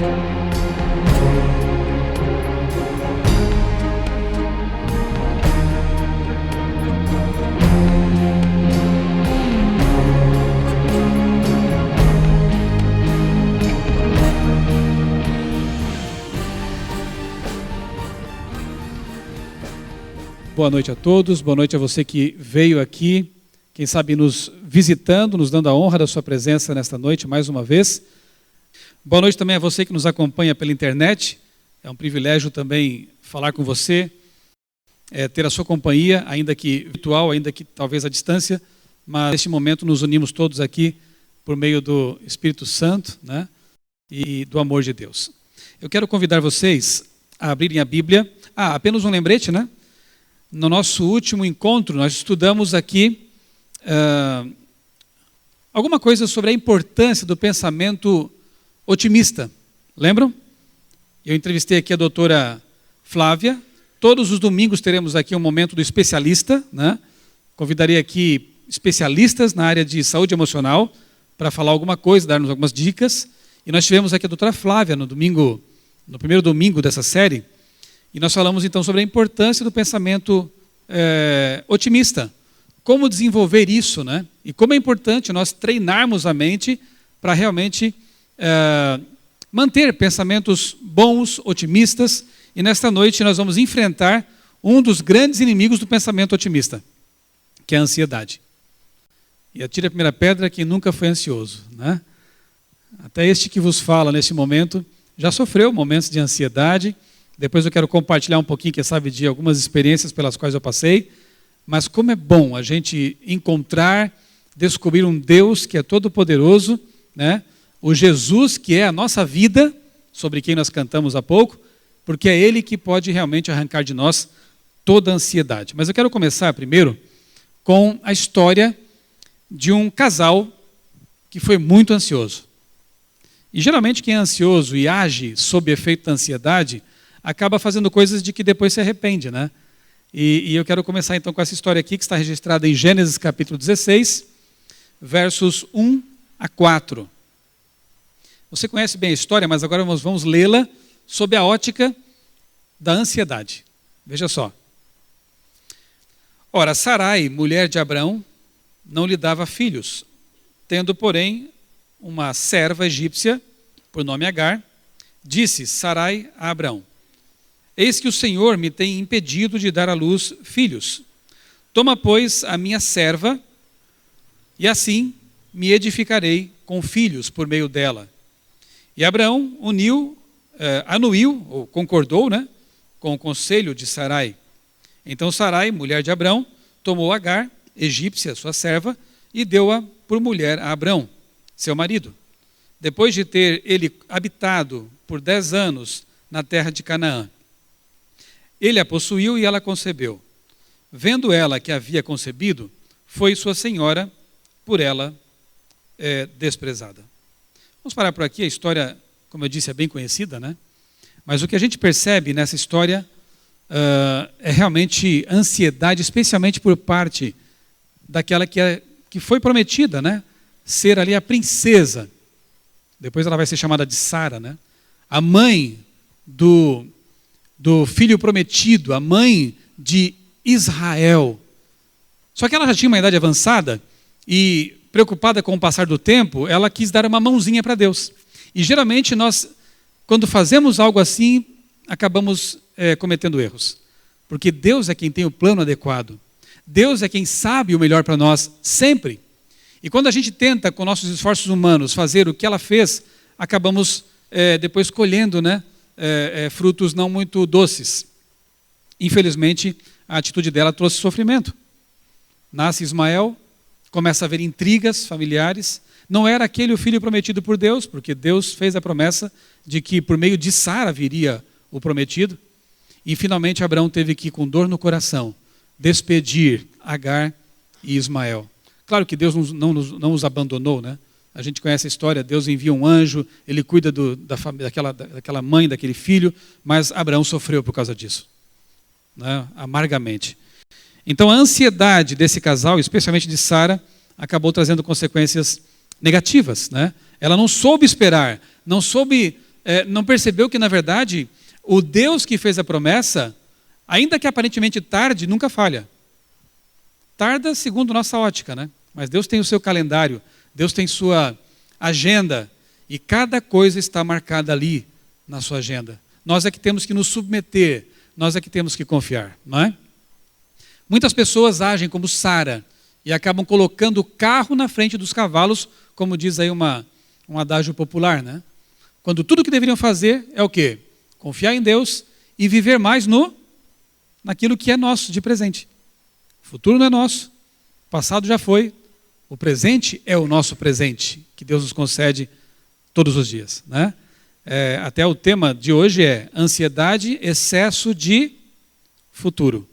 Boa noite a todos, boa noite a você que veio aqui, quem sabe nos visitando, nos dando a honra da sua presença nesta noite mais uma vez. Boa noite também a você que nos acompanha pela internet, é um privilégio também falar com você, ter a sua companhia, ainda que virtual, ainda que talvez à distância, mas neste momento nos unimos todos aqui por meio do Espírito Santo, né, e do amor de Deus. Eu quero convidar vocês a abrirem a Bíblia. Apenas um lembrete, né? No nosso último encontro, nós estudamos aqui alguma coisa sobre a importância do pensamento otimista. Lembram? Eu entrevistei aqui a doutora Flávia. Todos os domingos teremos aqui um momento do especialista, né? Convidarei aqui especialistas na área de saúde emocional para falar alguma coisa, dar-nos algumas dicas. E nós tivemos aqui a doutora Flávia no primeiro domingo dessa série. E nós falamos então sobre a importância do pensamento otimista. Como desenvolver isso, né? E como é importante nós treinarmos a mente para realmente manter pensamentos bons, otimistas. E nesta noite nós vamos enfrentar um dos grandes inimigos do pensamento otimista, que é a ansiedade. E atire a primeira pedra quem nunca foi ansioso, né? Até este que vos fala neste momento já sofreu momentos de ansiedade. Depois eu quero compartilhar um pouquinho, quem sabe, de algumas experiências pelas quais eu passei. Mas como é bom a gente encontrar, descobrir um Deus que é todo-poderoso, né? O Jesus que é a nossa vida, sobre quem nós cantamos há pouco, porque é Ele que pode realmente arrancar de nós toda a ansiedade. Mas eu quero começar primeiro com a história de um casal que foi muito ansioso. E geralmente quem é ansioso e age sob efeito da ansiedade acaba fazendo coisas de que depois se arrepende, né? E eu quero começar então com essa história aqui, que está registrada em Gênesis capítulo 16, versos 1 a 4. Você conhece bem a história, mas agora nós vamos lê-la sob a ótica da ansiedade. Veja só. Ora, Sarai, mulher de Abrão, não lhe dava filhos, tendo, porém, uma serva egípcia, por nome Agar, disse Sarai a Abrão: eis que o Senhor me tem impedido de dar à luz filhos. Toma, pois, a minha serva, e assim me edificarei com filhos por meio dela. E Abraão anuiu, ou concordou, né, com o conselho de Sarai. Então Sarai, mulher de Abrão, tomou Agar, egípcia, sua serva, e deu-a por mulher a Abrão, seu marido. Depois de ter ele habitado por 10 anos na terra de Canaã. Ele a possuiu e ela concebeu. Vendo ela que havia concebido, foi sua senhora por ela desprezada. Vamos parar por aqui. A história, como eu disse, é bem conhecida, né? Mas o que a gente percebe nessa história é realmente ansiedade, especialmente por parte daquela que foi prometida, né? Ser ali a princesa. Depois ela vai ser chamada de Sara, né? A mãe do filho prometido, a mãe de Israel. Só que ela já tinha uma idade avançada e, preocupada com o passar do tempo, ela quis dar uma mãozinha para Deus. E geralmente nós, quando fazemos algo assim, acabamos cometendo erros. Porque Deus é quem tem o plano adequado. Deus é quem sabe o melhor para nós, sempre. E quando a gente tenta, com nossos esforços humanos, fazer o que ela fez, acabamos depois colhendo, né? Frutos não muito doces. Infelizmente, a atitude dela trouxe sofrimento. Nasce Ismael, começa a haver intrigas familiares. Não era aquele o filho prometido por Deus, porque Deus fez a promessa de que por meio de Sara viria o prometido. E finalmente Abraão teve que, com dor no coração, despedir Agar e Ismael. Claro que Deus não os abandonou, né? A gente conhece a história, Deus envia um anjo, ele cuida daquela mãe, daquele filho, mas Abraão sofreu por causa disso, né? Amargamente. Então a ansiedade desse casal, especialmente de Sara, acabou trazendo consequências negativas, né? Ela não soube esperar, não soube não percebeu que, na verdade, o Deus que fez a promessa, ainda que aparentemente tarde, nunca falha. Tarda segundo nossa ótica, né? Mas Deus tem o seu calendário, Deus tem sua agenda, e cada coisa está marcada ali na sua agenda. Nós é que temos que nos submeter, nós é que temos que confiar, não é? Muitas pessoas agem como Sara e acabam colocando o carro na frente dos cavalos, como diz aí um adágio popular, né? Quando tudo que deveriam fazer é o quê? Confiar em Deus e viver mais naquilo que é nosso de presente. O futuro não é nosso, o passado já foi, o presente é o nosso presente, que Deus nos concede todos os dias, né? Até o tema de hoje é ansiedade, excesso de futuro.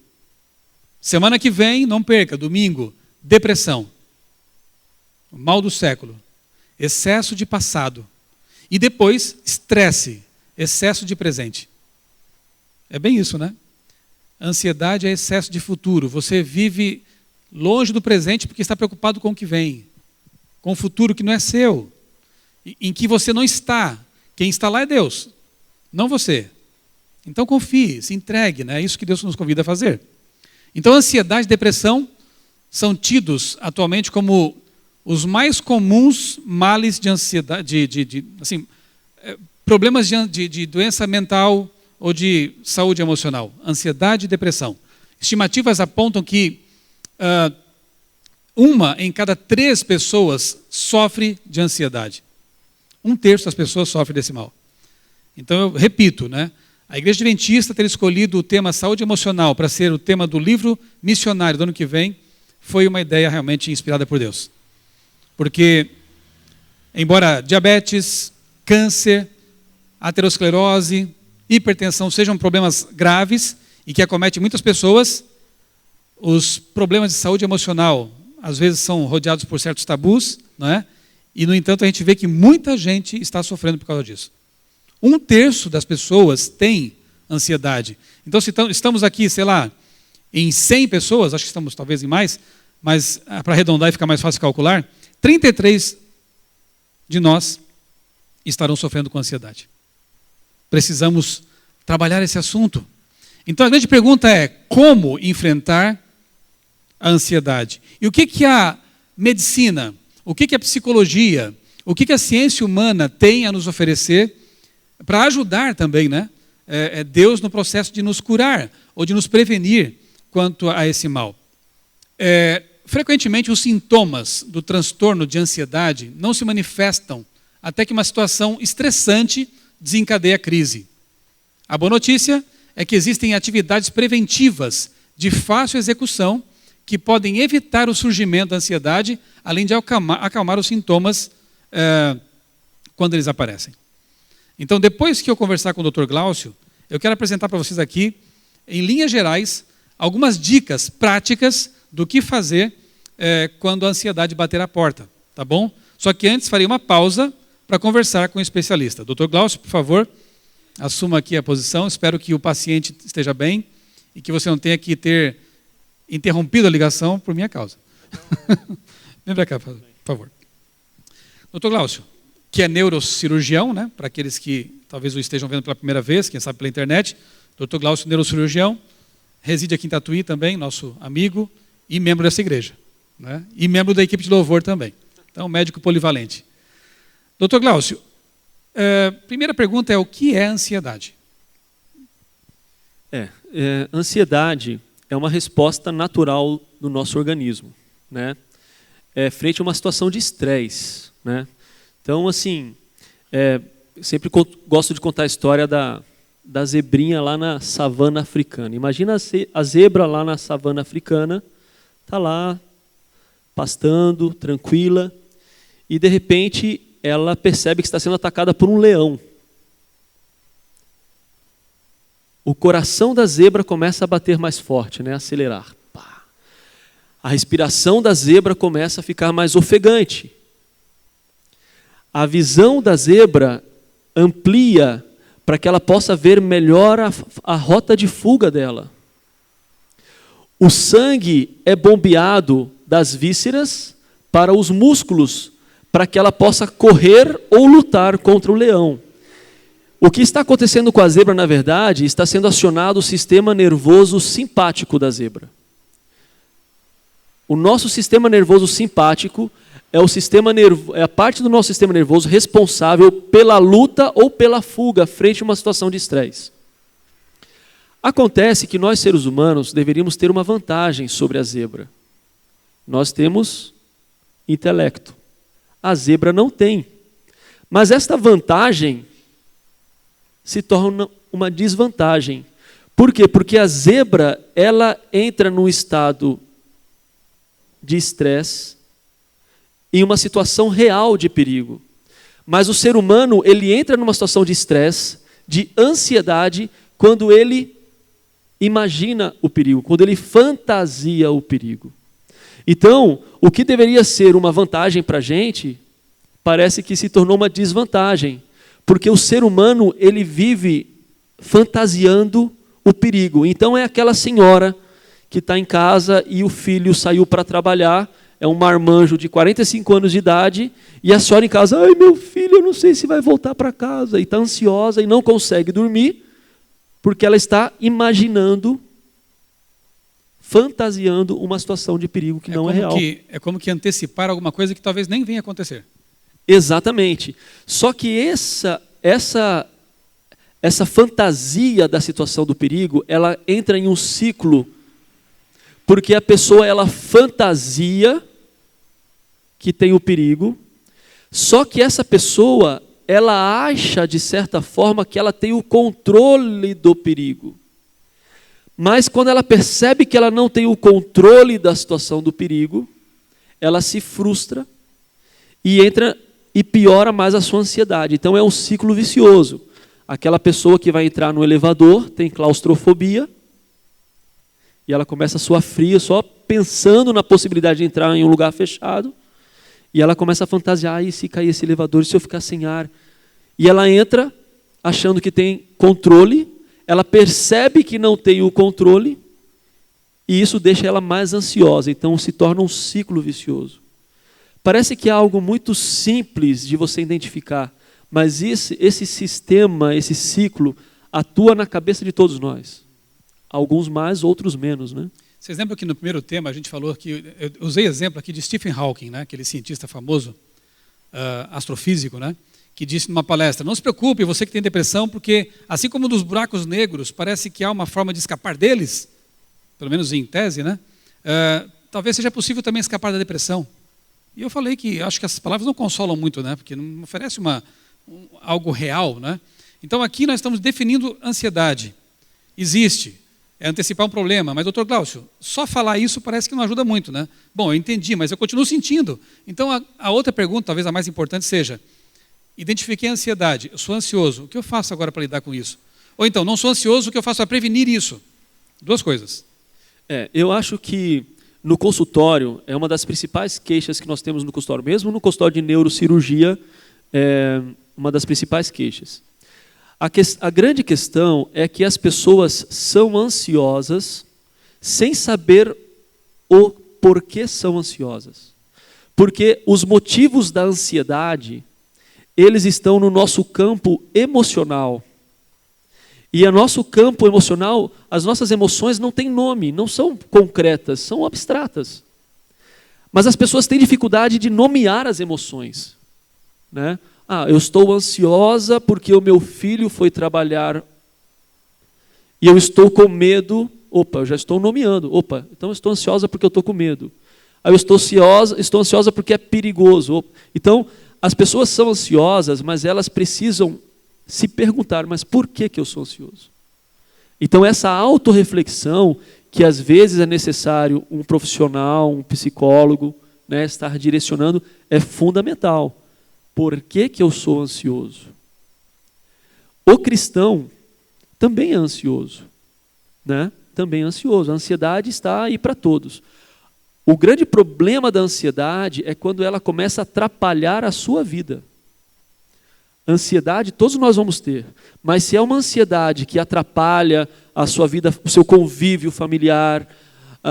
Semana que vem, não perca, domingo, depressão. O mal do século. Excesso de passado. E depois, estresse, excesso de presente. É bem isso, né? Ansiedade é excesso de futuro. Você vive longe do presente porque está preocupado com o que vem. Com o futuro que não é seu. Em que você não está. Quem está lá é Deus, não você. Então confie, se entregue, né? É isso que Deus nos convida a fazer. Então ansiedade e depressão são tidos atualmente como os mais comuns males de ansiedade, problemas de doença mental ou de saúde emocional. Ansiedade e depressão. Estimativas apontam que 1 em cada 3 pessoas sofre de ansiedade. 1/3 das pessoas sofrem desse mal. Então eu repito, né? A Igreja Adventista ter escolhido o tema saúde emocional para ser o tema do livro missionário do ano que vem foi uma ideia realmente inspirada por Deus. Porque, embora diabetes, câncer, aterosclerose, hipertensão sejam problemas graves e que acometem muitas pessoas, os problemas de saúde emocional às vezes são rodeados por certos tabus, não é? E, no entanto, a gente vê que muita gente está sofrendo por causa disso. 1/3 das pessoas tem ansiedade. Então, se estamos aqui, sei lá, em 100 pessoas, acho que estamos talvez em mais, mas para arredondar e ficar mais fácil calcular, 33 de nós estarão sofrendo com ansiedade. Precisamos trabalhar esse assunto. Então, a grande pergunta é como enfrentar a ansiedade? E o que a medicina, o que a psicologia, o que a ciência humana tem a nos oferecer para ajudar também, né? Deus no processo de nos curar ou de nos prevenir quanto a esse mal. Frequentemente os sintomas do transtorno de ansiedade não se manifestam até que uma situação estressante desencadeia a crise. A boa notícia é que existem atividades preventivas de fácil execução que podem evitar o surgimento da ansiedade, além de acalmar os sintomas quando eles aparecem. Então, depois que eu conversar com o Dr. Glaucio, eu quero apresentar para vocês aqui, em linhas gerais, algumas dicas práticas do que fazer quando a ansiedade bater a porta, tá bom? Só que antes farei uma pausa para conversar com o especialista. Dr. Glaucio, por favor, assuma aqui a posição. Espero que o paciente esteja bem e que você não tenha que ter interrompido a ligação por minha causa. Vem para cá, por favor. Dr. Glaucio, que é neurocirurgião, né? Para aqueles que talvez o estejam vendo pela primeira vez, quem sabe pela internet. Dr. Glaucio, neurocirurgião, reside aqui em Tatuí também, nosso amigo e membro dessa igreja, né? E membro da equipe de louvor também. Então, médico polivalente. Dr. Glaucio, primeira pergunta é: o que é ansiedade? Ansiedade é uma resposta natural do nosso organismo, né? Frente a uma situação de estresse, né? Então, assim, sempre gosto de contar a história da zebrinha lá na savana africana. Imagina a zebra lá na savana africana, está lá, pastando, tranquila, e de repente ela percebe que está sendo atacada por um leão. O coração da zebra começa a bater mais forte, né? Acelerar. Pá. A respiração da zebra começa a ficar mais ofegante. A visão da zebra amplia para que ela possa ver melhor a rota de fuga dela. O sangue é bombeado das vísceras para os músculos, para que ela possa correr ou lutar contra o leão. O que está acontecendo com a zebra, na verdade, está sendo acionado o sistema nervoso simpático da zebra. O nosso sistema nervoso simpático é a parte do nosso sistema nervoso responsável pela luta ou pela fuga frente a uma situação de estresse. Acontece que nós, seres humanos, deveríamos ter uma vantagem sobre a zebra. Nós temos intelecto. A zebra não tem. Mas esta vantagem se torna uma desvantagem. Por quê? Porque a zebra, ela entra num estado de estresse, em uma situação real de perigo. Mas o ser humano, ele entra numa situação de estresse, de ansiedade, quando ele imagina o perigo, quando ele fantasia o perigo. Então, o que deveria ser uma vantagem para a gente, parece que se tornou uma desvantagem, porque o ser humano, ele vive fantasiando o perigo. Então é aquela senhora que está em casa e o filho saiu para trabalhar, é um marmanjo de 45 anos de idade, e a senhora em casa, ai meu filho, eu não sei se vai voltar para casa, e está ansiosa e não consegue dormir, porque ela está imaginando, fantasiando uma situação de perigo que não é real. É como que antecipar alguma coisa que talvez nem venha acontecer. Exatamente. Só que essa fantasia da situação do perigo, ela entra em um ciclo, porque a pessoa, ela fantasia que tem o perigo, só que essa pessoa, ela acha, de certa forma, que ela tem o controle do perigo. Mas quando ela percebe que ela não tem o controle da situação do perigo, ela se frustra e entra e piora mais a sua ansiedade. Então é um ciclo vicioso. Aquela pessoa que vai entrar no elevador tem claustrofobia e ela começa a suar fria só pensando na possibilidade de entrar em um lugar fechado, e ela começa a fantasiar, e se cair esse elevador, e se eu ficar sem ar? E ela entra achando que tem controle, ela percebe que não tem o controle, e isso deixa ela mais ansiosa, então se torna um ciclo vicioso. Parece que é algo muito simples de você identificar, mas esse sistema, esse ciclo, atua na cabeça de todos nós. Alguns mais, outros menos, né? Vocês lembram que no primeiro tema a gente falou que, eu usei exemplo aqui de Stephen Hawking, né, aquele cientista famoso, astrofísico, né, que disse numa palestra, não se preocupe, você que tem depressão, porque assim como dos buracos negros, parece que há uma forma de escapar deles, pelo menos em tese, né, talvez seja possível também escapar da depressão. E eu falei que acho que essas palavras não consolam muito, né, porque não oferece algo real, né. Então aqui nós estamos definindo ansiedade. Existe. É antecipar um problema. Mas, doutor Glaucio, só falar isso parece que não ajuda muito, né? Bom, eu entendi, mas eu continuo sentindo. Então, a outra pergunta, talvez a mais importante, seja, identifiquei a ansiedade, eu sou ansioso, o que eu faço agora para lidar com isso? Ou então, não sou ansioso, o que eu faço para prevenir isso? Duas coisas. Eu acho que no consultório, é uma das principais queixas que nós temos no consultório, mesmo no consultório de neurocirurgia, é uma das principais queixas. A grande questão é que as pessoas são ansiosas sem saber o porquê são ansiosas. Porque os motivos da ansiedade, eles estão no nosso campo emocional. E o nosso campo emocional, as nossas emoções não têm nome, não são concretas, são abstratas. Mas as pessoas têm dificuldade de nomear as emoções, né? Eu estou ansiosa porque o meu filho foi trabalhar e eu estou com medo. Eu já estou nomeando. Então eu estou ansiosa porque eu estou com medo. Eu estou ansiosa porque é perigoso. Então, as pessoas são ansiosas, mas elas precisam se perguntar, mas por que eu sou ansioso? Então, essa autorreflexão, que às vezes é necessário um profissional, um psicólogo, né, estar direcionando, é fundamental. Por que eu sou ansioso? O cristão também é ansioso, né? Também é ansioso. A ansiedade está aí para todos. O grande problema da ansiedade é quando ela começa a atrapalhar a sua vida. Ansiedade todos nós vamos ter, mas se é uma ansiedade que atrapalha a sua vida, o seu convívio familiar,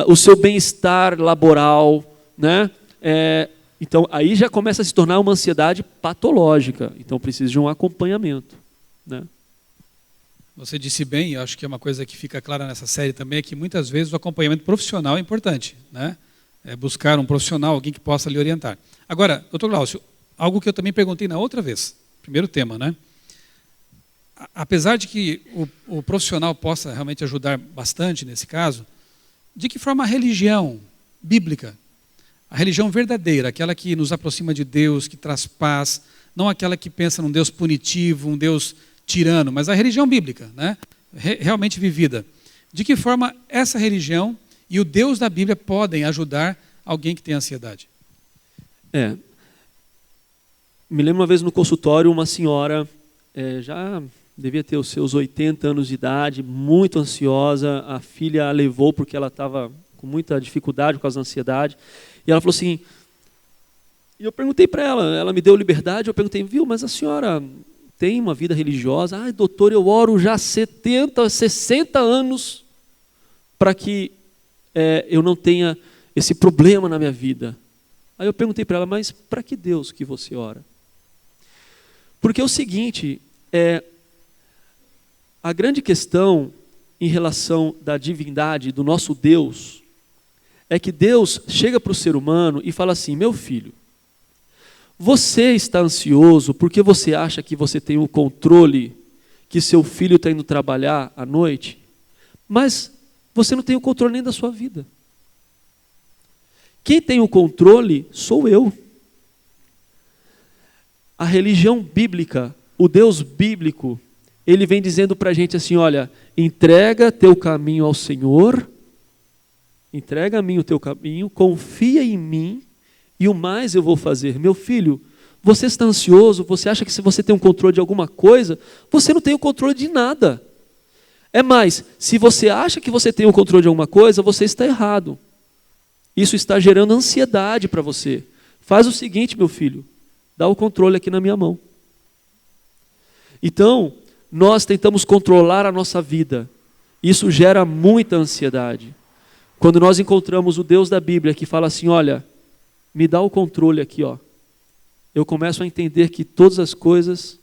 o seu bem-estar laboral, né? Então, aí já começa a se tornar uma ansiedade patológica. Então, precisa de um acompanhamento, né? Você disse bem, eu acho que é uma coisa que fica clara nessa série também, é que muitas vezes o acompanhamento profissional é importante, né? É buscar um profissional, alguém que possa lhe orientar. Agora, doutor Glaucio, algo que eu também perguntei na outra vez, primeiro tema, né? Apesar de que o profissional possa realmente ajudar bastante nesse caso, de que forma a religião bíblica, a religião verdadeira, aquela que nos aproxima de Deus, que traz paz, não aquela que pensa num Deus punitivo, um Deus tirano, mas a religião bíblica, né? Realmente vivida. De que forma essa religião e o Deus da Bíblia podem ajudar alguém que tem ansiedade? Me lembro uma vez no consultório, uma senhora, já devia ter os seus 80 anos de idade, muito ansiosa, a filha a levou porque ela estava com muita dificuldade por causa da ansiedade, e ela falou assim, e eu perguntei para ela me deu liberdade, eu perguntei, viu, mas a senhora tem uma vida religiosa? Ai, doutor, eu oro já 70, 60 anos para que eu não tenha esse problema na minha vida. Aí eu perguntei para ela, mas para que Deus que você ora? Porque é o seguinte, a grande questão em relação da divindade do nosso Deus é que Deus chega para o ser humano e fala assim, meu filho, você está ansioso porque você acha que você tem o controle, que seu filho está indo trabalhar à noite, mas você não tem o controle nem da sua vida. Quem tem o controle sou eu. A religião bíblica, o Deus bíblico, ele vem dizendo para a gente assim, olha, entrega teu caminho ao Senhor, entrega a mim o teu caminho, confia em mim, e o mais eu vou fazer. Meu filho, você está ansioso, você acha que se você tem um controle de alguma coisa, você não tem o controle de nada. É mais, se você acha que você tem o controle de alguma coisa, você está errado. Isso está gerando ansiedade para você. Faz o seguinte, meu filho, dá o controle aqui na minha mão. Então, nós tentamos controlar a nossa vida. Isso gera muita ansiedade. Quando nós encontramos o Deus da Bíblia que fala assim, olha, me dá o controle aqui, ó. Eu começo a entender que todas as coisas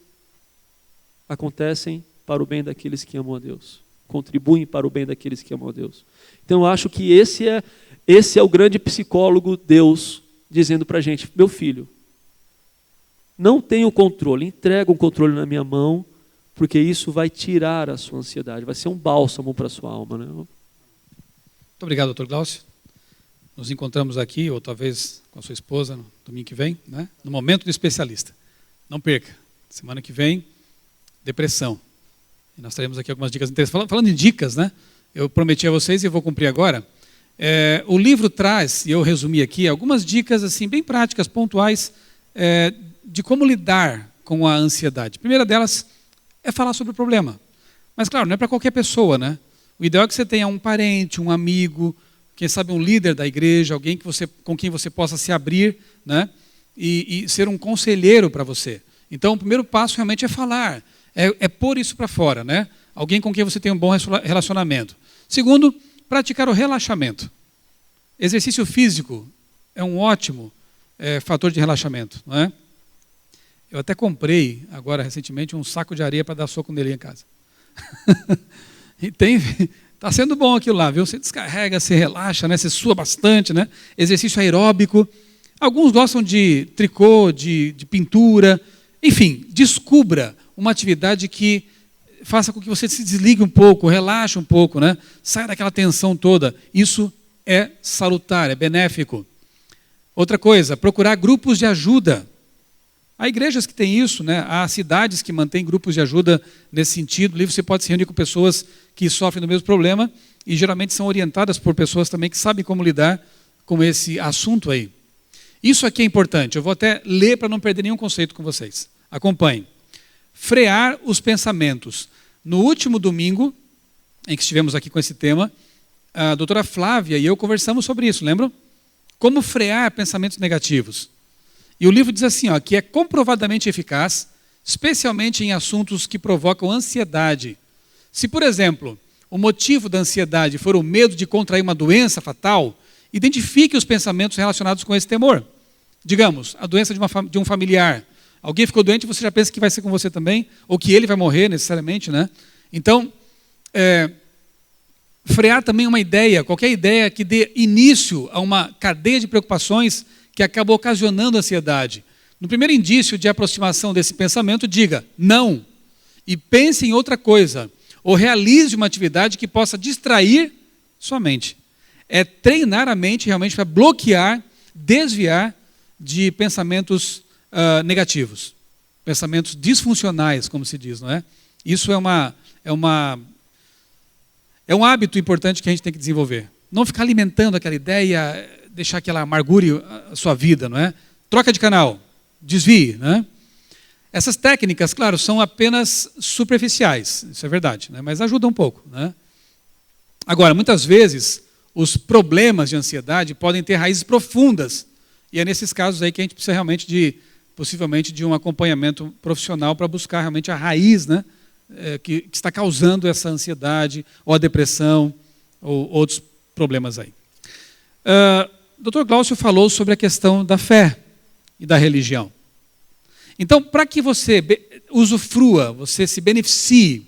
acontecem para o bem daqueles que amam a Deus. Contribuem para o bem daqueles que amam a Deus. Então eu acho que esse é o grande psicólogo Deus dizendo para a gente, meu filho, não tenha o controle, entrega o controle na minha mão, porque isso vai tirar a sua ansiedade, vai ser um bálsamo para a sua alma, né? Muito obrigado, doutor Glaucio. Nos encontramos aqui, ou talvez com a sua esposa, no domingo que vem, né? No Momento do Especialista. Não perca. Semana que vem, depressão. E nós teremos aqui algumas dicas interessantes. Falando em dicas, né? Eu prometi a vocês e vou cumprir agora. O livro traz, e eu resumi aqui, algumas dicas assim, bem práticas, pontuais, de como lidar com a ansiedade. A primeira delas é falar sobre o problema. Mas, claro, não é para qualquer pessoa, né? O ideal é que você tenha um parente, um amigo, quem sabe um líder da igreja, alguém com quem você possa se abrir, né? E ser um conselheiro para você. Então, o primeiro passo realmente é falar, é pôr isso para fora, né? Alguém com quem você tem um bom relacionamento. Segundo, praticar o relaxamento. Exercício físico é um ótimo fator de relaxamento, não é? Eu até comprei, agora recentemente, um saco de areia para dar soco nele em casa. E está sendo bom aquilo lá, viu? Você descarrega, você relaxa, né? Você sua bastante, né? Exercício aeróbico. Alguns gostam de tricô, de pintura. Enfim, descubra uma atividade que faça com que você se desligue um pouco, relaxe um pouco, né? Saia daquela tensão toda. Isso é salutar, é benéfico. Outra coisa, procurar grupos de ajuda. Há igrejas que têm isso, né? Há cidades que mantêm grupos de ajuda nesse sentido. Ali você pode se reunir com pessoas que sofrem do mesmo problema e geralmente são orientadas por pessoas também que sabem como lidar com esse assunto aí. Isso aqui é importante. Eu vou até ler para não perder nenhum conceito com vocês. Acompanhem. Frear os pensamentos. No último domingo, em que estivemos aqui com esse tema, a doutora Flávia e eu conversamos sobre isso, lembram? Como frear pensamentos negativos. E o livro diz assim, ó, que é comprovadamente eficaz, especialmente em assuntos que provocam ansiedade. Se, por exemplo, o motivo da ansiedade for o medo de contrair uma doença fatal, identifique os pensamentos relacionados com esse temor. Digamos, a doença de um familiar. Alguém ficou doente e você já pensa que vai ser com você também, ou que ele vai morrer necessariamente, né? Então, frear também uma ideia, qualquer ideia que dê início a uma cadeia de preocupações que acaba ocasionando ansiedade. No primeiro indício de aproximação desse pensamento, diga não e pense em outra coisa, ou realize uma atividade que possa distrair sua mente. É treinar a mente realmente para bloquear, desviar de pensamentos negativos, pensamentos disfuncionais, como se diz, não é? Isso é um hábito importante que a gente tem que desenvolver. Não ficar alimentando aquela ideia, deixar que ela amargure a sua vida, não é? Troca de canal, desvie, né? Essas técnicas, claro, são apenas superficiais, isso é verdade, né? Mas ajudam um pouco, né? Agora, muitas vezes, os problemas de ansiedade podem ter raízes profundas, e é nesses casos aí que a gente precisa realmente possivelmente de um acompanhamento profissional para buscar realmente a raiz, né? Que está causando essa ansiedade, ou a depressão, ou outros problemas aí. O Dr. Glaucio falou sobre a questão da fé e da religião. Então, para que você usufrua, você se beneficie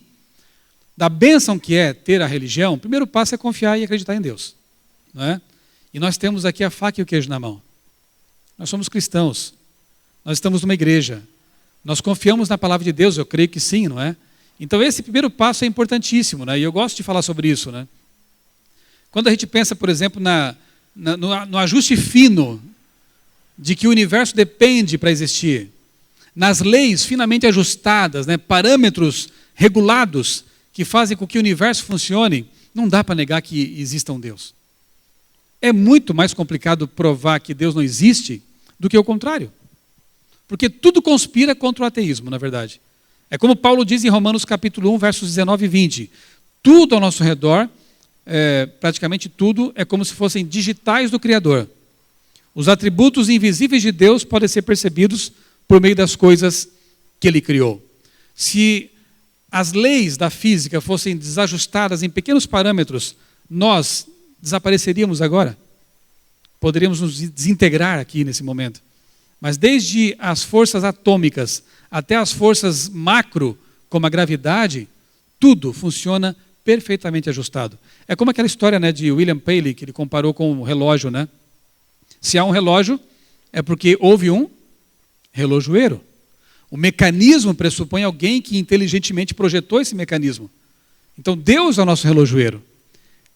da bênção que é ter a religião, o primeiro passo é confiar e acreditar em Deus. Não é? E nós temos aqui a faca e o queijo na mão. Nós somos cristãos, nós estamos numa igreja, nós confiamos na palavra de Deus, eu creio que sim, não é? Então esse primeiro passo é importantíssimo, né? E eu gosto de falar sobre isso, né? Quando a gente pensa, por exemplo, no ajuste fino de que o universo depende para existir, nas leis finamente ajustadas, né? Parâmetros regulados que fazem com que o universo funcione, não dá para negar que exista um Deus. É muito mais complicado provar que Deus não existe do que o contrário. Porque tudo conspira contra o ateísmo, na verdade. É como Paulo diz em Romanos capítulo 1, versos 19 e 20. Tudo ao nosso redor, praticamente tudo, é como se fossem digitais do Criador. Os atributos invisíveis de Deus podem ser percebidos por meio das coisas que Ele criou. Se as leis da física fossem desajustadas em pequenos parâmetros, nós desapareceríamos agora. Poderíamos nos desintegrar aqui nesse momento. Mas desde as forças atômicas até as forças macro, como a gravidade, tudo funciona perfeitamente ajustado. É como aquela história, né, de William Paley, que ele comparou com um relógio, né? Se há um relógio, é porque houve um relojoeiro. O mecanismo pressupõe alguém que inteligentemente projetou esse mecanismo. Então Deus é o nosso relojoeiro.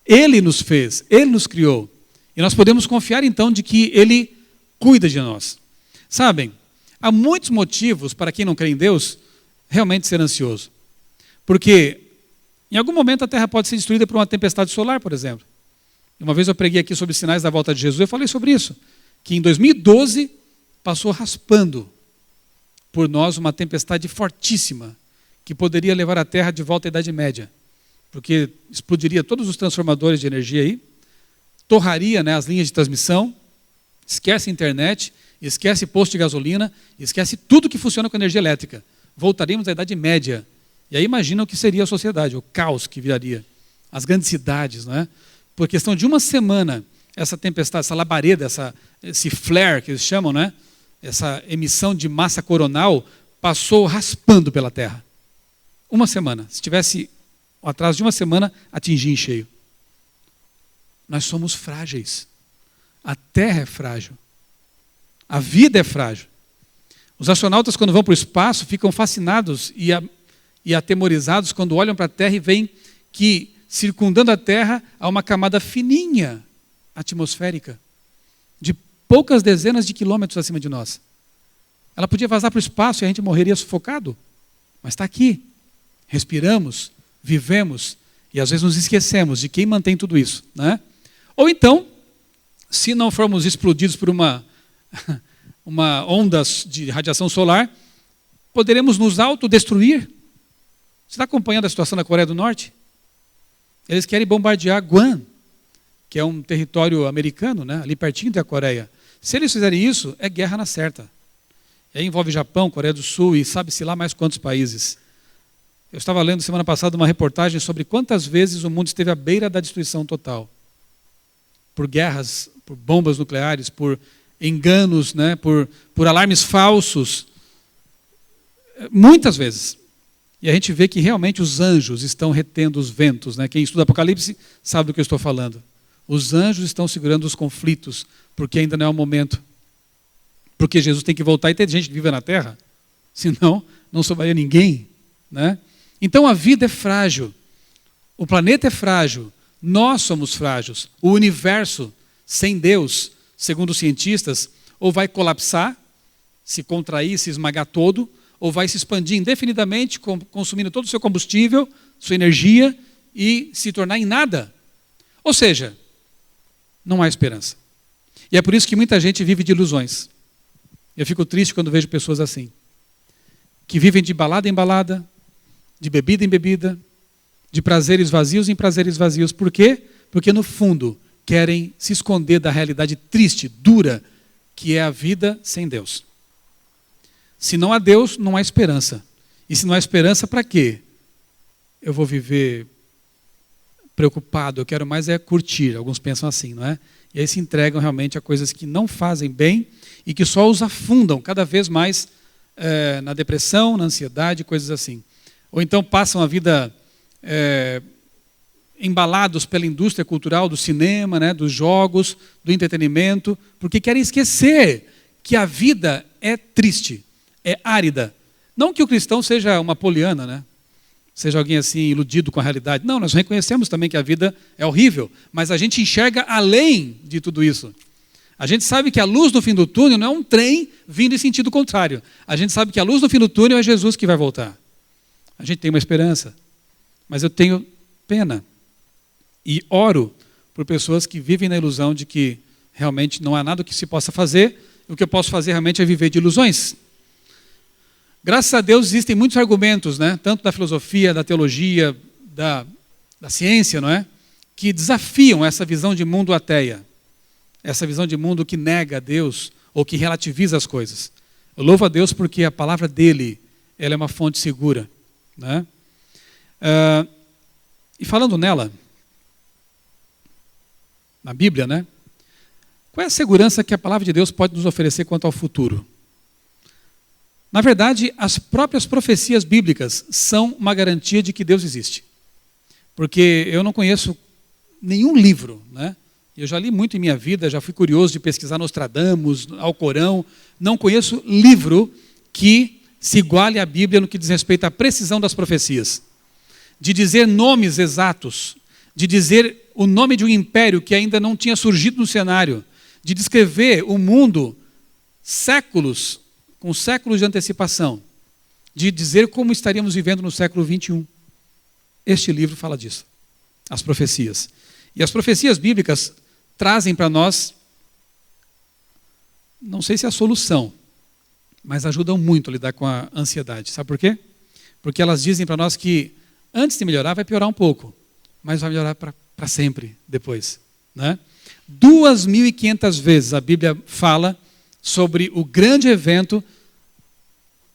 Ele nos fez, Ele nos criou. E nós podemos confiar então de que Ele cuida de nós. Sabem, há muitos motivos para quem não crê em Deus realmente ser ansioso. Porque em algum momento a Terra pode ser destruída por uma tempestade solar, por exemplo. Uma vez eu preguei aqui sobre os sinais da volta de Jesus, eu falei sobre isso. Que em 2012 passou raspando por nós uma tempestade fortíssima que poderia levar a Terra de volta à Idade Média. Porque explodiria todos os transformadores de energia aí, torraria, né, as linhas de transmissão, esquece a internet, esquece posto de gasolina, esquece tudo que funciona com energia elétrica. Voltaríamos à Idade Média. E aí imagina o que seria a sociedade, o caos que viraria. As grandes cidades, não é? Por questão de uma semana, essa tempestade, essa labareda, esse flare que eles chamam, né? Essa emissão de massa coronal, passou raspando pela Terra. Uma semana. Se tivesse atrás de uma semana, atingir em cheio. Nós somos frágeis. A Terra é frágil. A vida é frágil. Os astronautas, quando vão para o espaço, ficam fascinados e atemorizados quando olham para a Terra e veem que, circundando a Terra, há uma camada fininha atmosférica, de poucas dezenas de quilômetros acima de nós. Ela podia vazar para o espaço e a gente morreria sufocado. Mas está aqui. Respiramos, vivemos e às vezes nos esquecemos de quem mantém tudo isso, né? Ou então, se não formos explodidos por uma onda de radiação solar, poderemos nos autodestruir. Você está acompanhando a situação da Coreia do Norte? Eles querem bombardear Guam, que é um território americano, né, ali pertinho da Coreia. Se eles fizerem isso, é guerra na certa. E aí envolve Japão, Coreia do Sul e sabe-se lá mais quantos países. Eu estava lendo semana passada uma reportagem sobre quantas vezes o mundo esteve à beira da destruição total. Por guerras, por bombas nucleares, por enganos, né, por alarmes falsos. Muitas vezes. E a gente vê que realmente os anjos estão retendo os ventos, né? Quem estuda Apocalipse sabe do que eu estou falando. Os anjos estão segurando os conflitos, porque ainda não é o momento. Porque Jesus tem que voltar e ter gente que vive na terra, senão não sobraria ninguém, né? Então a vida é frágil, o planeta é frágil, nós somos frágeis. O universo, sem Deus, segundo os cientistas, ou vai colapsar, se contrair, se esmagar todo, ou vai se expandir indefinidamente, consumindo todo o seu combustível, sua energia, e se tornar em nada. Ou seja, não há esperança. E é por isso que muita gente vive de ilusões. Eu fico triste quando vejo pessoas assim, que vivem de balada em balada, de bebida em bebida, de prazeres vazios em prazeres vazios. Por quê? Porque no fundo querem se esconder da realidade triste, dura, que é a vida sem Deus. Se não há Deus, não há esperança. E se não há esperança, para quê? Eu vou viver preocupado, eu quero mais é curtir. Alguns pensam assim, não é? E aí se entregam realmente a coisas que não fazem bem e que só os afundam cada vez mais na depressão, na ansiedade, coisas assim. Ou então passam a vida embalados pela indústria cultural, do cinema, né, dos jogos, do entretenimento, porque querem esquecer que a vida é triste, é árida. Não que o cristão seja uma poliana, né? Seja alguém assim iludido com a realidade. Não, nós reconhecemos também que a vida é horrível, mas a gente enxerga além de tudo isso. A gente sabe que a luz no fim do túnel não é um trem vindo em sentido contrário. A gente sabe que a luz no fim do túnel é Jesus que vai voltar. A gente tem uma esperança, mas eu tenho pena e oro por pessoas que vivem na ilusão de que realmente não há nada que se possa fazer. O que eu posso fazer realmente é viver de ilusões. Graças a Deus existem muitos argumentos, né? Tanto da filosofia, da teologia, da ciência, não é? Que desafiam essa visão de mundo ateia. Essa visão de mundo que nega a Deus ou que relativiza as coisas. Eu louvo a Deus porque a palavra dele, ela é uma fonte segura, né? E falando nela, na Bíblia, né? Qual é a segurança que a palavra de Deus pode nos oferecer quanto ao futuro? Na verdade, as próprias profecias bíblicas são uma garantia de que Deus existe. Porque eu não conheço nenhum livro, né? Eu já li muito em minha vida, já fui curioso de pesquisar Nostradamus, Alcorão. Não conheço livro que se iguale à Bíblia no que diz respeito à precisão das profecias. De dizer nomes exatos, de dizer o nome de um império que ainda não tinha surgido no cenário, de descrever o mundo séculos, com séculos de antecipação, de dizer como estaríamos vivendo no século 21. Este livro fala disso, as profecias. E as profecias bíblicas trazem para nós, não sei se é a solução, mas ajudam muito a lidar com a ansiedade. Sabe por quê? Porque elas dizem para nós que antes de melhorar vai piorar um pouco, mas vai melhorar para sempre depois, né? 2.500 vezes a Bíblia fala sobre o grande evento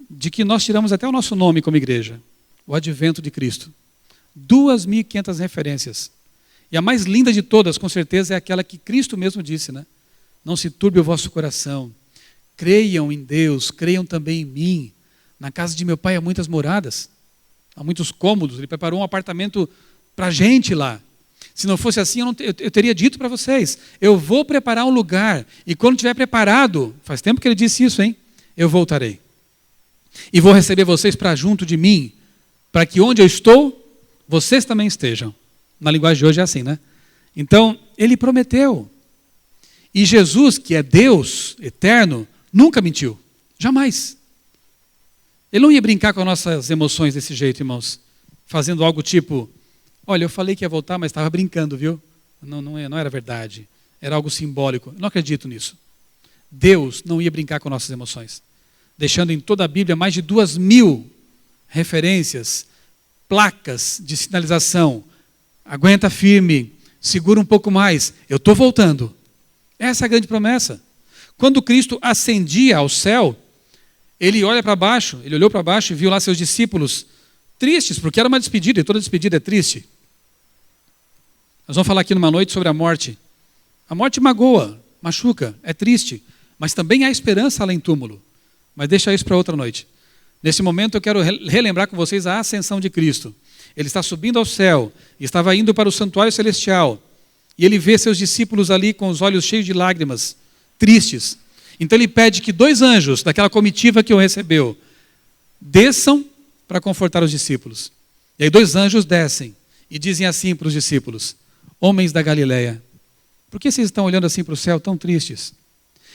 de que nós tiramos até o nosso nome como igreja, o advento de Cristo. 2.500 referências. E a mais linda de todas, com certeza, é aquela que Cristo mesmo disse, né? Não se turbe o vosso coração. Creiam em Deus, creiam também em mim. Na casa de meu pai há muitas moradas, há muitos cômodos. Ele preparou um apartamento para a gente lá. Se não fosse assim, eu teria dito para vocês, eu vou preparar um lugar, e quando estiver preparado, faz tempo que ele disse isso, hein? Eu voltarei. E vou receber vocês para junto de mim, para que onde eu estou, vocês também estejam. Na linguagem de hoje é assim, né? Então, ele prometeu. E Jesus, que é Deus eterno, nunca mentiu. Jamais. Ele não ia brincar com as nossas emoções desse jeito, irmãos. Fazendo algo tipo, olha, eu falei que ia voltar, mas estava brincando, viu? Não era verdade. Era algo simbólico. Eu não acredito nisso. Deus não ia brincar com nossas emoções. Deixando em toda a Bíblia mais de 2.000 referências, placas de sinalização. Aguenta firme, segura um pouco mais, eu estou voltando. Essa é a grande promessa. Quando Cristo ascendia ao céu, ele olhou para baixo e viu lá seus discípulos tristes, porque era uma despedida, e toda despedida é triste. Nós vamos falar aqui numa noite sobre a morte. A morte magoa, machuca, é triste, mas também há esperança além do túmulo. Mas deixa isso para outra noite. Nesse momento eu quero relembrar com vocês a ascensão de Cristo. Ele está subindo ao céu, estava indo para o santuário celestial, e ele vê seus discípulos ali com os olhos cheios de lágrimas, tristes. Então ele pede que 2 anjos daquela comitiva que o recebeu desçam para confortar os discípulos. E aí 2 anjos descem e dizem assim para os discípulos: homens da Galileia, por que vocês estão olhando assim para o céu tão tristes?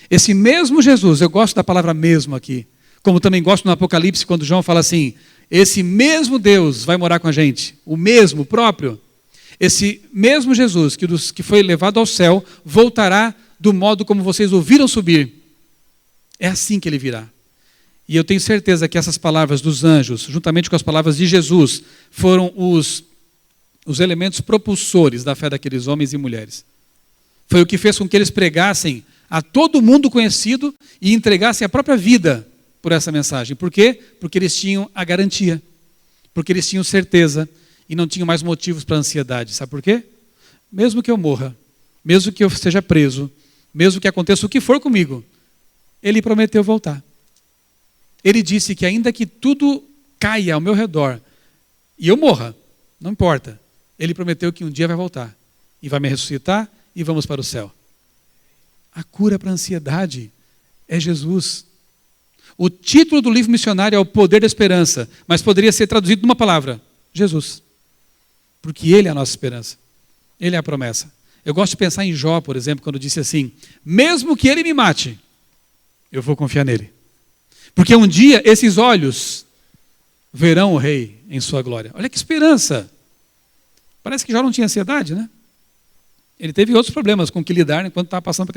Esse mesmo Jesus, eu gosto da palavra mesmo aqui, como também gosto no Apocalipse, quando João fala assim, esse mesmo Deus vai morar com a gente, o mesmo, o próprio. Esse mesmo Jesus que foi levado ao céu, voltará do modo como vocês ouviram subir. É assim que ele virá. E eu tenho certeza que essas palavras dos anjos, juntamente com as palavras de Jesus, foram os elementos propulsores da fé daqueles homens e mulheres. Foi o que fez com que eles pregassem a todo mundo conhecido e entregassem a própria vida por essa mensagem. Por quê? Porque eles tinham a garantia, porque eles tinham certeza e não tinham mais motivos para ansiedade. Sabe por quê? Mesmo que eu morra, mesmo que eu seja preso, mesmo que aconteça o que for comigo, ele prometeu voltar. Ele disse que ainda que tudo caia ao meu redor e eu morra, não importa, ele prometeu que um dia vai voltar e vai me ressuscitar e vamos para o céu. A cura para a ansiedade é Jesus. O título do livro missionário é O Poder da Esperança, mas poderia ser traduzido numa palavra: Jesus. Porque Ele é a nossa esperança. Ele é a promessa. Eu gosto de pensar em Jó, por exemplo, quando disse assim: mesmo que Ele me mate, eu vou confiar nele. Porque um dia esses olhos verão o Rei em sua glória. Olha que esperança. Parece que Jó não tinha ansiedade, né? Ele teve outros problemas com que lidar enquanto estava passando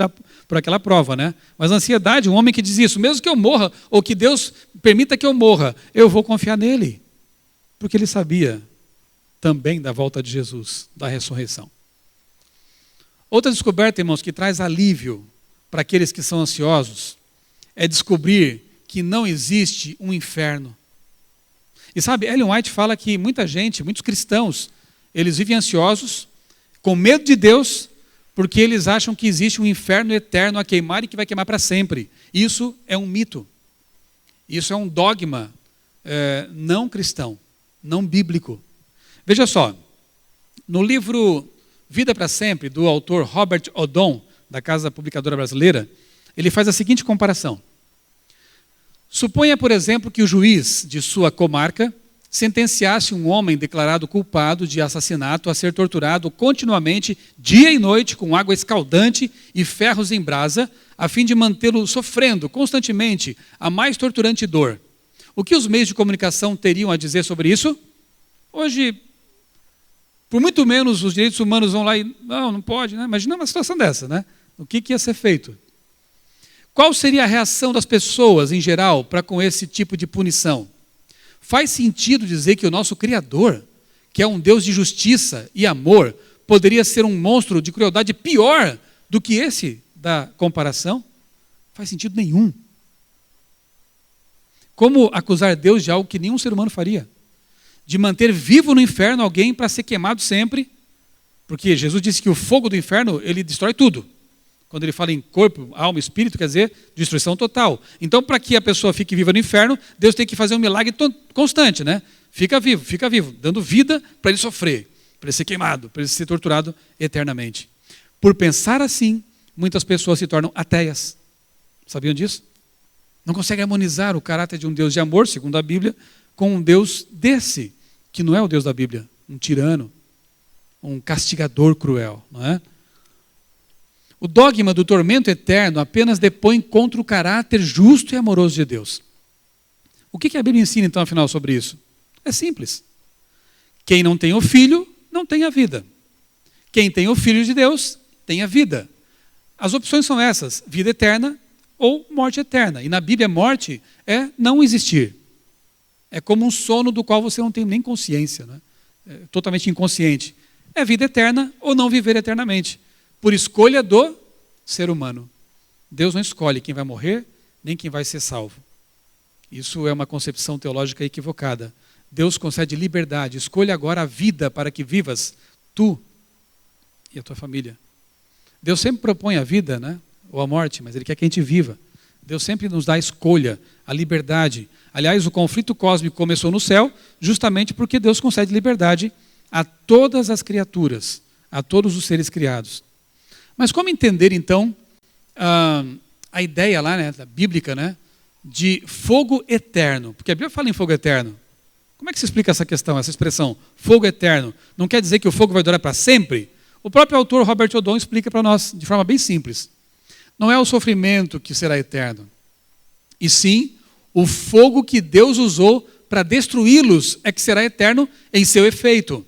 por aquela prova, né? Mas a ansiedade, um homem que diz isso, mesmo que eu morra, ou que Deus permita que eu morra, eu vou confiar nele. Porque ele sabia também da volta de Jesus, da ressurreição. Outra descoberta, irmãos, que traz alívio para aqueles que são ansiosos, é descobrir que não existe um inferno. E sabe, Ellen White fala que muita gente, muitos cristãos, eles vivem ansiosos, com medo de Deus, porque eles acham que existe um inferno eterno a queimar e que vai queimar para sempre. Isso é um mito. Isso é um dogma não cristão, não bíblico. Veja só, no livro Vida para Sempre, do autor Robert Oddon, da Casa Publicadora Brasileira, ele faz a seguinte comparação. Suponha, por exemplo, que o juiz de sua comarca sentenciasse um homem declarado culpado de assassinato a ser torturado continuamente, dia e noite, com água escaldante e ferros em brasa, a fim de mantê-lo sofrendo constantemente a mais torturante dor. O que os meios de comunicação teriam a dizer sobre isso? Hoje, por muito menos, os direitos humanos vão lá e... Não pode, né? Imagina uma situação dessa, né? O que ia ser feito? Qual seria a reação das pessoas, em geral, para com esse tipo de punição? Faz sentido dizer que o nosso Criador, que é um Deus de justiça e amor, poderia ser um monstro de crueldade pior do que esse da comparação? Faz sentido nenhum. Como acusar Deus de algo que nenhum ser humano faria? De manter vivo no inferno alguém para ser queimado sempre? Porque Jesus disse que o fogo do inferno, ele destrói tudo. Quando ele fala em corpo, alma, espírito, quer dizer destruição total. Então, para que a pessoa fique viva no inferno, Deus tem que fazer um milagre constante, né? Fica vivo, dando vida para ele sofrer, para ele ser queimado, para ele ser torturado eternamente. Por pensar assim, muitas pessoas se tornam ateias. Sabiam disso? Não conseguem harmonizar o caráter de um Deus de amor, segundo a Bíblia, com um Deus desse, que não é o Deus da Bíblia, um tirano, um castigador cruel, não é? O dogma do tormento eterno apenas depõe contra o caráter justo e amoroso de Deus. O que a Bíblia ensina, então, afinal, sobre isso? É simples. Quem não tem o Filho, não tem a vida. Quem tem o Filho de Deus, tem a vida. As opções são essas: vida eterna ou morte eterna. E na Bíblia, morte é não existir. É como um sono do qual você não tem nem consciência, né? É totalmente inconsciente. É vida eterna ou não viver eternamente. Por escolha do ser humano. Deus não escolhe quem vai morrer, nem quem vai ser salvo. Isso é uma concepção teológica equivocada. Deus concede liberdade. Escolha agora a vida para que vivas tu e a tua família. Deus sempre propõe a vida, né? Ou a morte, mas Ele quer que a gente viva. Deus sempre nos dá a escolha, a liberdade. Aliás, o conflito cósmico começou no céu justamente porque Deus concede liberdade a todas as criaturas, a todos os seres criados. Mas como entender, então, a ideia lá, né, da bíblica, né, de fogo eterno? Porque a Bíblia fala em fogo eterno. Como é que se explica essa questão, essa expressão, fogo eterno? Não quer dizer que o fogo vai durar para sempre? O próprio autor, Robert Oddon, explica para nós de forma bem simples. Não é o sofrimento que será eterno, e sim o fogo que Deus usou para destruí-los é que será eterno em seu efeito.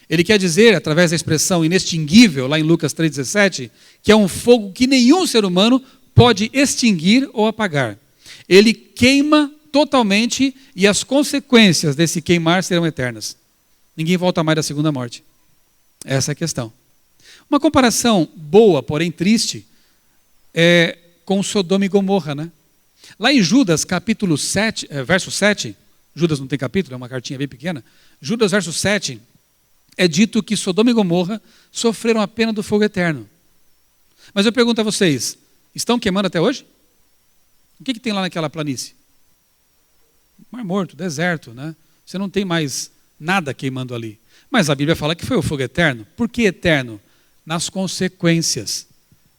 Ele quer dizer, através da expressão inextinguível, lá em Lucas 3,17, que é um fogo que nenhum ser humano pode extinguir ou apagar. Ele queima totalmente e as consequências desse queimar serão eternas. Ninguém volta mais da segunda morte. Essa é a questão. Uma comparação boa, porém triste, é com Sodoma e Gomorra, né? Lá em Judas, capítulo 7, verso 7, Judas não tem capítulo, é uma cartinha bem pequena. Judas, verso 7, é dito que Sodoma e Gomorra sofreram a pena do fogo eterno. Mas eu pergunto a vocês, estão queimando até hoje? O que tem lá naquela planície? Mar Morto, deserto, né? Você não tem mais nada queimando ali. Mas a Bíblia fala que foi o fogo eterno. Por que eterno? Nas consequências.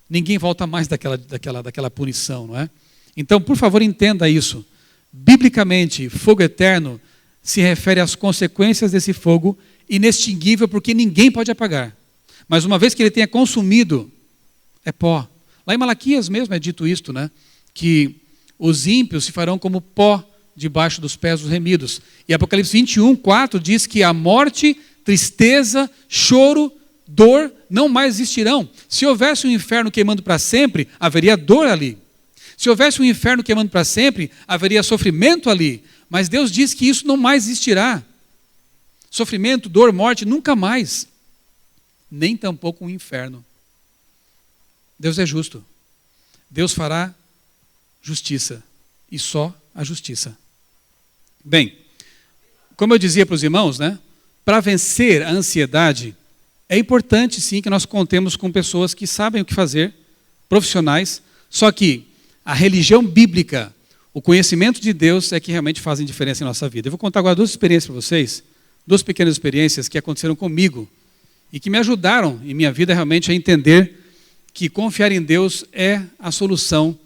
Ninguém volta mais daquela punição, não é? Então, por favor, entenda isso. Biblicamente, fogo eterno se refere às consequências desse fogo inextinguível, porque ninguém pode apagar. Mas uma vez que ele tenha consumido, é pó. Lá em Malaquias mesmo é dito isto, né? Que os ímpios se farão como pó debaixo dos pés dos remidos. E Apocalipse 21, 4 diz que a morte, tristeza, choro, dor não mais existirão. Se houvesse um inferno queimando para sempre, haveria dor ali. Se houvesse um inferno queimando para sempre, haveria sofrimento ali. Mas Deus diz que isso não mais existirá. Sofrimento, dor, morte, nunca mais. Nem tampouco um inferno. Deus é justo. Deus fará justiça. E só a justiça. Bem, como eu dizia para os irmãos, né? Para vencer a ansiedade, é importante sim que nós contemos com pessoas que sabem o que fazer, profissionais, só que a religião bíblica, o conhecimento de Deus é que realmente fazem diferença em nossa vida. Eu vou contar agora duas experiências para vocês, duas pequenas experiências que aconteceram comigo e que me ajudaram em minha vida realmente a entender que confiar em Deus é a solução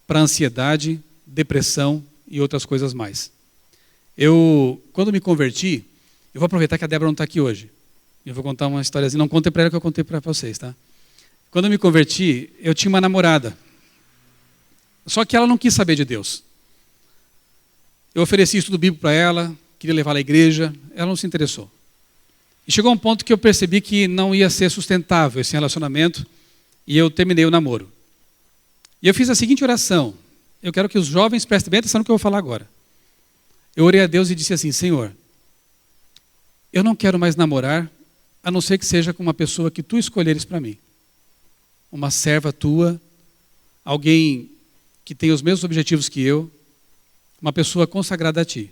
para a ansiedade, depressão e outras coisas mais. Quando me converti, eu vou aproveitar que a Débora não está aqui hoje. Eu vou contar uma historiazinha, não contei para ela que eu contei para vocês, tá? Quando eu me converti, eu tinha uma namorada. Só que ela não quis saber de Deus. Eu ofereci estudo bíblico para ela, queria levá-la à igreja, ela não se interessou. E chegou um ponto que eu percebi que não ia ser sustentável esse relacionamento e eu terminei o namoro. E eu fiz a seguinte oração, eu quero que os jovens prestem bem atenção no que eu vou falar agora. Eu orei a Deus e disse assim, Senhor, eu não quero mais namorar, a não ser que seja com uma pessoa que Tu escolheres para mim. Uma serva Tua, alguém que tem os mesmos objetivos que eu, uma pessoa consagrada a Ti.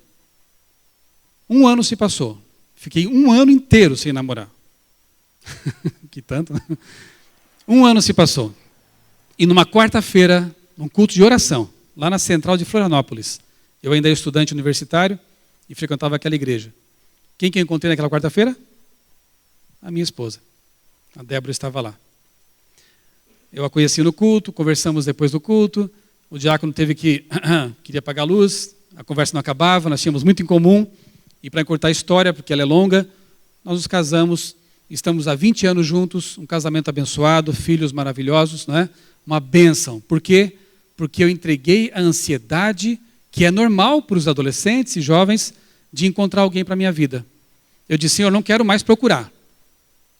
1 ano se passou. Fiquei 1 ano inteiro sem namorar. Que tanto, né? 1 ano se passou. E numa quarta-feira, num culto de oração, lá na central de Florianópolis, eu ainda era estudante universitário e frequentava aquela igreja. Quem que eu encontrei naquela quarta-feira? A minha esposa. A Débora estava lá. Eu a conheci no culto, conversamos depois do culto, o diácono queria apagar a luz, a conversa não acabava, nós tínhamos muito em comum, e para encurtar a história, porque ela é longa, nós nos casamos, estamos há 20 anos juntos, um casamento abençoado, filhos maravilhosos, não é? Uma bênção. Por quê? Porque eu entreguei a ansiedade, que é normal para os adolescentes e jovens, de encontrar alguém para a minha vida. Eu disse, Senhor, eu não quero mais procurar.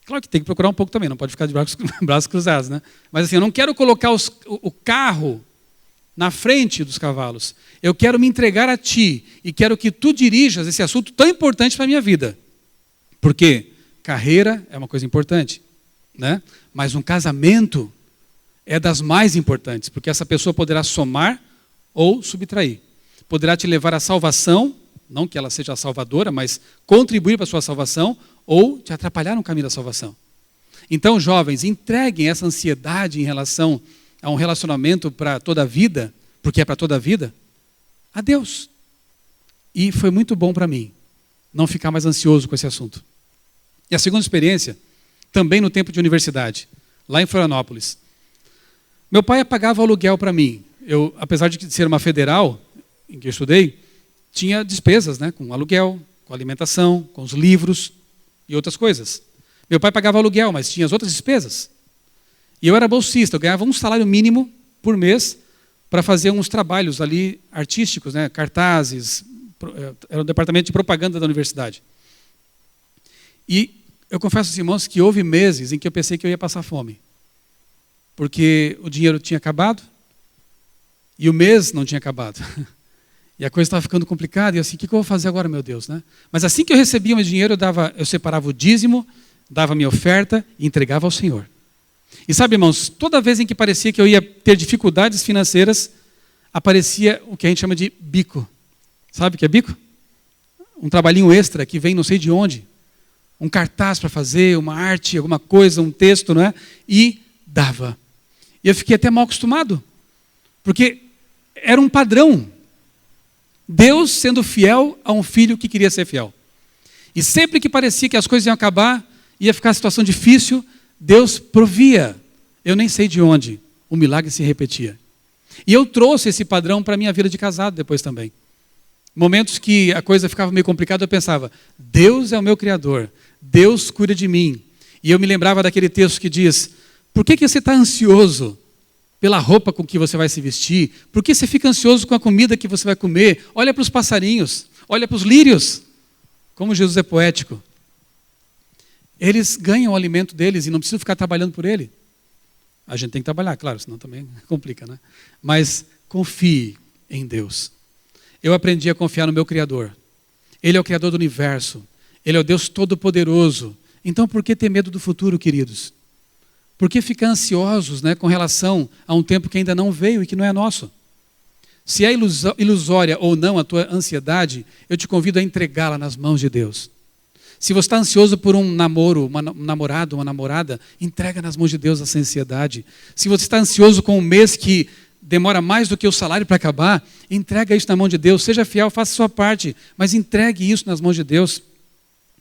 Claro que tem que procurar um pouco também, não pode ficar de braços cruzados, né? Mas assim, eu não quero colocar o carro na frente dos cavalos. Eu quero me entregar a Ti e quero que Tu dirijas esse assunto tão importante para a minha vida. Porque carreira é uma coisa importante, né? Mas um casamento é das mais importantes, porque essa pessoa poderá somar ou subtrair. Poderá te levar à salvação, não que ela seja a salvadora, mas contribuir para a sua salvação ou te atrapalhar no caminho da salvação. Então, jovens, entreguem essa ansiedade em relação a um relacionamento para toda a vida porque é para toda a vida, a Deus. E foi muito bom para mim não ficar mais ansioso com esse assunto. E a segunda experiência, também no tempo de universidade, lá em Florianópolis. Meu pai pagava aluguel para mim. Eu, apesar de ser uma federal, em que eu estudei, tinha despesas, né, com aluguel, com alimentação, com os livros e outras coisas. Meu pai pagava aluguel, mas tinha as outras despesas. E eu era bolsista, eu ganhava um salário mínimo por mês para fazer uns trabalhos ali artísticos, né, cartazes, era o departamento de propaganda da universidade. E eu confesso aos irmãos que houve meses em que eu pensei que eu ia passar fome. Porque o dinheiro tinha acabado e o mês não tinha acabado. E a coisa estava ficando complicada, e eu assim, o que eu vou fazer agora, meu Deus, né? Mas assim que eu recebia o meu dinheiro, eu separava o dízimo, dava a minha oferta e entregava ao Senhor. E sabe, irmãos, toda vez em que parecia que eu ia ter dificuldades financeiras, aparecia o que a gente chama de bico. Sabe o que é bico? Um trabalhinho extra que vem não sei de onde. Um cartaz para fazer, uma arte, alguma coisa, um texto, não é? E dava. E eu fiquei até mal acostumado, porque era um padrão. Deus sendo fiel a um filho que queria ser fiel. E sempre que parecia que as coisas iam acabar, ia ficar a situação difícil, Deus provia. Eu nem sei de onde. O milagre se repetia. E eu trouxe esse padrão para a minha vida de casado depois também. Momentos que a coisa ficava meio complicada, eu pensava, Deus é o meu Criador, Deus cuida de mim. E eu me lembrava daquele texto que diz, por que você está ansioso pela roupa com que você vai se vestir? Por que você fica ansioso com a comida que você vai comer? Olha para os passarinhos, olha para os lírios. Como Jesus é poético. Eles ganham o alimento deles e não precisam ficar trabalhando por ele. A gente tem que trabalhar, claro, senão também complica, né? Mas confie em Deus. Eu aprendi a confiar no meu Criador. Ele é o Criador do universo. Ele é o Deus Todo-Poderoso. Então por que ter medo do futuro, queridos? Por que ficar ansiosos, né, com relação a um tempo que ainda não veio e que não é nosso? Se é ilusória ou não a tua ansiedade, eu te convido a entregá-la nas mãos de Deus. Se você está ansioso por um namoro, um namorado, uma namorada, entrega nas mãos de Deus essa ansiedade. Se você está ansioso com um mês que demora mais do que o salário para acabar, entrega isso na mão de Deus. Seja fiel, faça a sua parte, mas entregue isso nas mãos de Deus.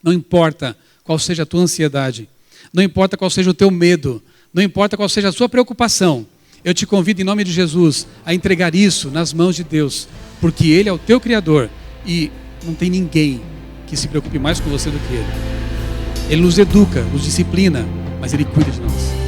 Não importa qual seja a tua ansiedade, não importa qual seja o teu medo, não importa qual seja a sua preocupação, eu te convido em nome de Jesus a entregar isso nas mãos de Deus, porque Ele é o teu Criador e não tem ninguém que se preocupe mais com você do que Ele. Ele nos educa, nos disciplina, mas Ele cuida de nós.